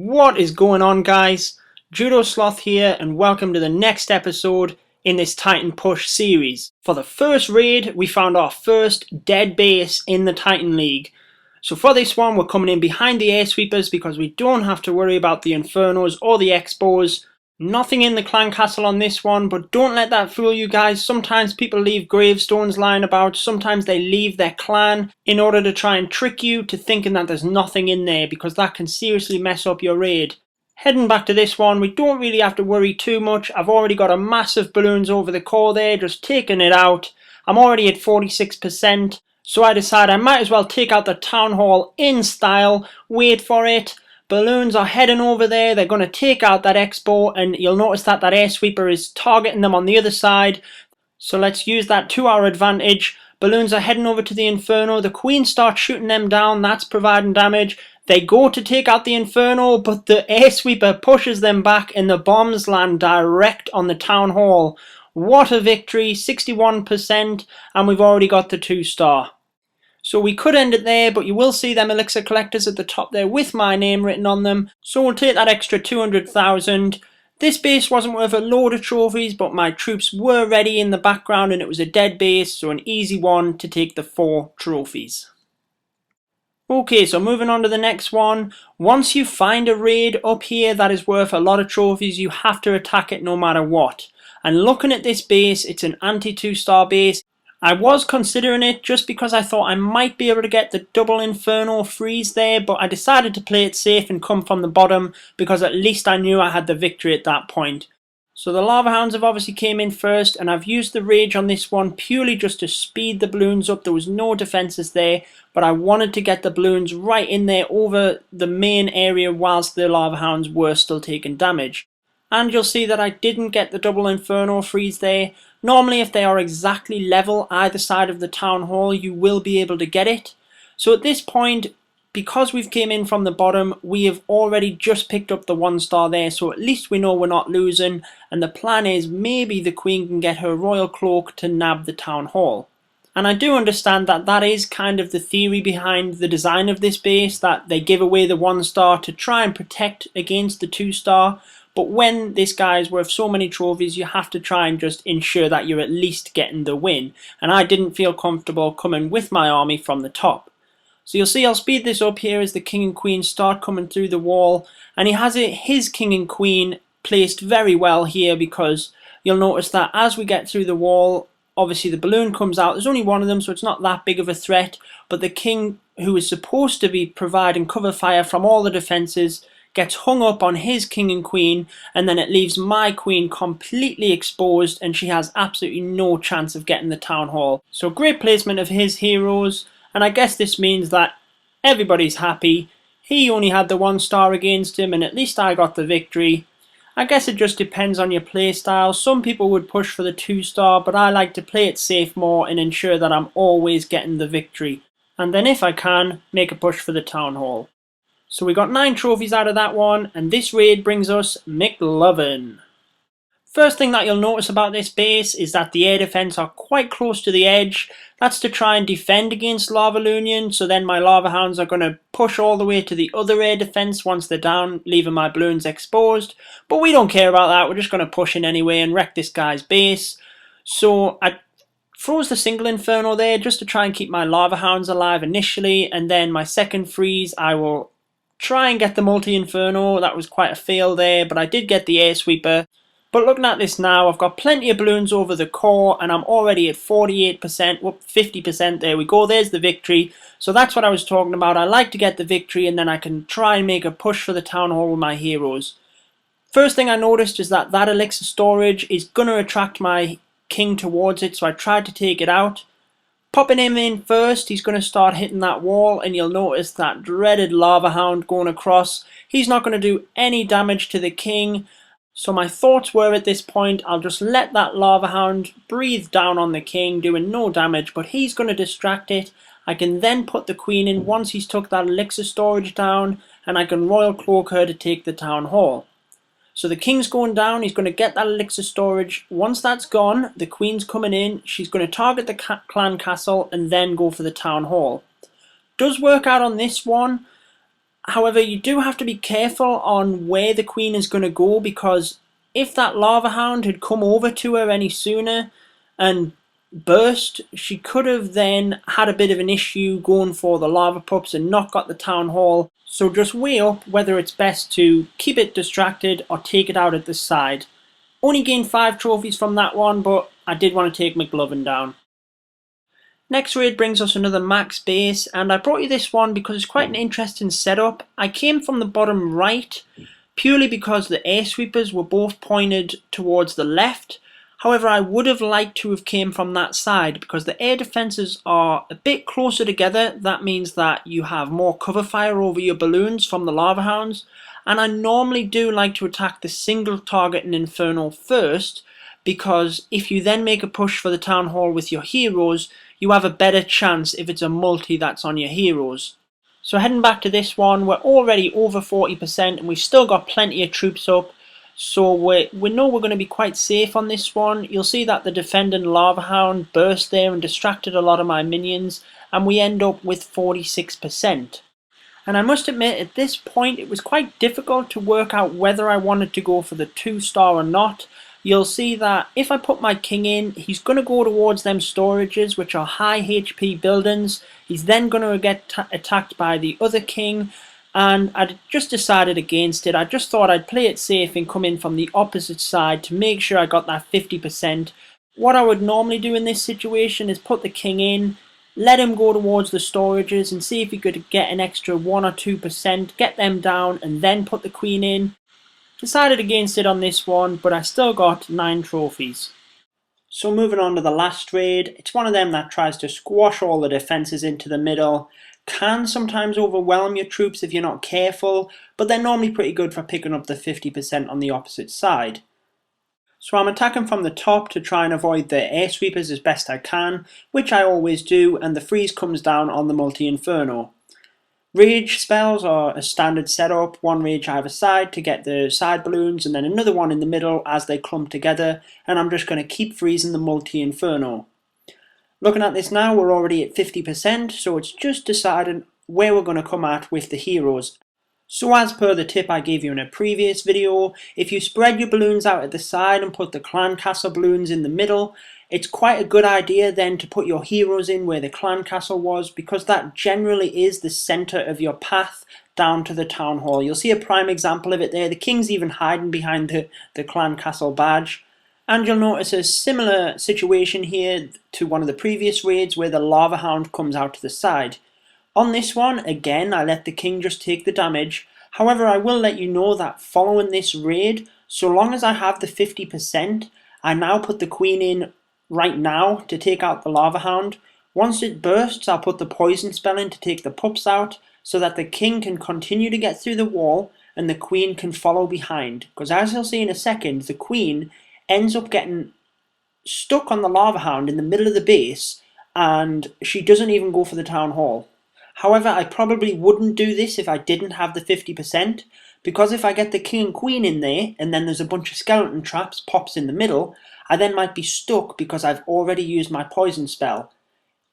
What is going on, guys? Judo Sloth here, and welcome to the next episode in this Titan Push series. For the first raid, we found our first dead base in the Titan League. So for this one, we're coming in behind the air sweepers because we don't have to worry about the Infernos or the Expos. Nothing in the clan castle on this one, but don't let that fool you guys. Sometimes people leave gravestones lying about, sometimes they leave their clan in order to try and trick you to thinking that there's nothing in there, because that can seriously mess up your raid. Heading back to this one, we don't really have to worry too much. I've already got a massive balloons over the core there, just taking it out. I'm already at 46%, so I decide I might as well take out the town hall in style. Wait for it. Balloons are heading over there, they're going to take out that Expo, and you'll notice that that air sweeper is targeting them on the other side. So let's use that to our advantage. Balloons are heading over to the Inferno, the Queen starts shooting them down, that's providing damage. They go to take out the Inferno, but the air sweeper pushes them back and the bombs land direct on the Town Hall. What a victory, 61%, and we've already got the 2-star. So we could end it there, but you will see them elixir collectors at the top there with my name written on them. So we'll take that extra 200,000. This base wasn't worth a load of trophies, but my troops were ready in the background and it was a dead base, so an easy one to take the 4 trophies. Okay, so moving on to the next one. Once you find a raid up here that is worth a lot of trophies, you have to attack it no matter what. And looking at this base, it's an anti-2-star base. I was considering it just because I thought I might be able to get the double Inferno freeze there, but I decided to play it safe and come from the bottom because at least I knew I had the victory at that point. So the Lava Hounds have obviously came in first, and I've used the Rage on this one purely just to speed the balloons up. There was no defenses there, but I wanted to get the balloons right in there over the main area whilst the Lava Hounds were still taking damage. And you'll see that I didn't get the double Inferno freeze there. Normally if they are exactly level either side of the town hall, you will be able to get it. So at this point, because we've came in from the bottom, we have already just picked up the 1-star there, so at least we know we're not losing, and the plan is maybe the Queen can get her royal cloak to nab the town hall. And I do understand that that is kind of the theory behind the design of this base, that they give away the 1-star to try and protect against the 2-star. But when this guy is worth so many trophies, you have to try and just ensure that you're at least getting the win. And I didn't feel comfortable coming with my army from the top. So you'll see I'll speed this up here as the King and Queen start coming through the wall. And he has his King and Queen placed very well here, because you'll notice that as we get through the wall, obviously the balloon comes out. There's only one of them, so it's not that big of a threat. But the King, who is supposed to be providing cover fire from all the defences, gets hung up on his King and Queen, and then it leaves my Queen completely exposed, and she has absolutely no chance of getting the town hall. So great placement of his heroes, and I guess this means that everybody's happy. He only had the 1-star against him, and at least I got the victory. I guess it just depends on your playstyle. Some people would push for the 2-star, but I like to play it safe more and ensure that I'm always getting the victory. And then if I can, make a push for the town hall. So we got 9 trophies out of that one, and this raid brings us McLovin. First thing that you'll notice about this base is that the air defense are quite close to the edge. That's to try and defend against LavaLoonion, so then my Lava Hounds are going to push all the way to the other air defense once they're down, leaving my balloons exposed. But we don't care about that, we're just going to push in anyway and wreck this guy's base. So I froze the single Inferno there just to try and keep my Lava Hounds alive initially, and then my second freeze I will try and get the Multi-inferno. That was quite a fail there, but I did get the air sweeper. But looking at this now, I've got plenty of balloons over the core, and I'm already at 48%, whoop, 50%, there we go, there's the victory. So that's what I was talking about. I like to get the victory, and then I can try and make a push for the town hall with my heroes. First thing I noticed is that that elixir storage is going to attract my King towards it, so I tried to take it out. Popping him in first, he's going to start hitting that wall, and you'll notice that dreaded Lava Hound going across. He's not going to do any damage to the King. So my thoughts were at this point, I'll just let that Lava Hound breathe down on the King, doing no damage, but he's going to distract it. I can then put the Queen in once he's took that elixir storage down, and I can Royal Cloak her to take the Town Hall. So the King's going down, he's going to get that elixir storage. Once that's gone, the Queen's coming in, she's going to target the clan castle and then go for the town hall. Does work out on this one. However, you do have to be careful on where the queen is going to go, because if that lava hound had come over to her any sooner and burst, she could have then had a bit of an issue going for the lava pups and not got the town hall. So just weigh up whether it's best to keep it distracted or take it out at the side. Only gained 5 trophies from that one, but I did want to take McLovin down. Next raid brings us another max base, and I brought you this one because it's quite an interesting setup. I came from the bottom right purely because the air sweepers were both pointed towards the left. However, I would have liked to have came from that side because the air defences are a bit closer together. That means that you have more cover fire over your balloons from the lava hounds, and I normally do like to attack the single target in Inferno first, because if you then make a push for the town hall with your heroes, you have a better chance if it's a multi that's on your heroes. So heading back to this one, we're already over 40% and we've still got plenty of troops up. So we know we're going to be quite safe on this one. You'll see that the defending lava hound burst there and distracted a lot of my minions, and we end up with 46%. And I must admit, at this point it was quite difficult to work out whether I wanted to go for the 2-star or not. You'll see that if I put my king in, he's going to go towards them storages, which are high HP buildings. He's then going to get attacked by the other king, and I just decided against it. I just thought I'd play it safe and come in from the opposite side to make sure I got that 50%. What I would normally do in this situation is put the king in, let him go towards the storages and see if he could get an extra 1 or 2%, get them down, and then put the queen in. Decided against it on this one, but I still got 9 trophies. So moving on to the last raid, it's one of them that tries to squash all the defences into the middle. Can sometimes overwhelm your troops if you're not careful, but they're normally pretty good for picking up the 50% on the opposite side. So I'm attacking from the top to try and avoid the air sweepers as best I can, which I always do, and the freeze comes down on the Multi-inferno. Rage spells are a standard setup, one rage either side to get the side balloons and then another one in the middle as they clump together, and I'm just going to keep freezing the Multi-inferno. Looking at this now, we're already at 50%, so it's just deciding where we're going to come at with the heroes. So as per the tip I gave you in a previous video, if you spread your balloons out at the side and put the clan castle balloons in the middle, it's quite a good idea then to put your heroes in where the clan castle was, because that generally is the centre of your path down to the town hall. You'll see a prime example of it there. The king's even hiding behind the clan castle badge. And you'll notice a similar situation here to one of the previous raids where the lava hound comes out to the side. On this one, again, I let the king just take the damage. However, I will let you know that following this raid, so long as I have the 50%, I now put the queen in right now to take out the lava hound. Once it bursts, I'll put the poison spell in to take the pups out, so that the king can continue to get through the wall and the queen can follow behind. Because as you'll see in a second, the queen ends up getting stuck on the lava hound in the middle of the base, and she doesn't even go for the town hall. However, I probably wouldn't do this if I didn't have the 50%, because if I get the king and queen in there and then there's a bunch of skeleton traps pops in the middle, I then might be stuck because I've already used my poison spell.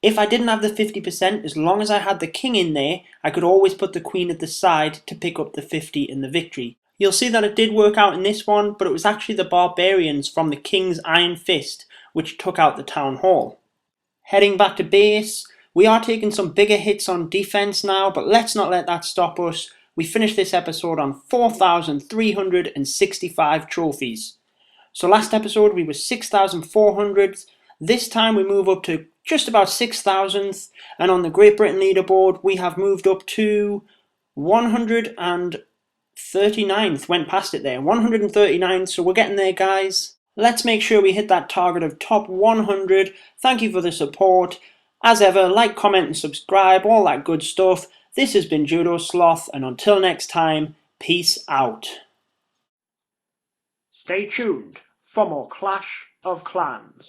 If I didn't have the 50%, as long as I had the king in there, I could always put the queen at the side to pick up the 50 in the victory. You'll see that it did work out in this one, but it was actually the barbarians from the king's iron fist which took out the town hall. Heading back to base, we are taking some bigger hits on defense now, but let's not let that stop us. We finished this episode on 4,365 trophies. So last episode we were 6,400. This time we move up to just about 6,000th, and on the Great Britain leaderboard we have moved up to 139th. Went past it there, 139th, so we're getting there, guys. Let's make sure we hit that target of top 100. Thank you for the support. As ever, like, comment and subscribe, all that good stuff. This has been Judo Sloth, and until next time, peace out. Stay tuned for more Clash of Clans.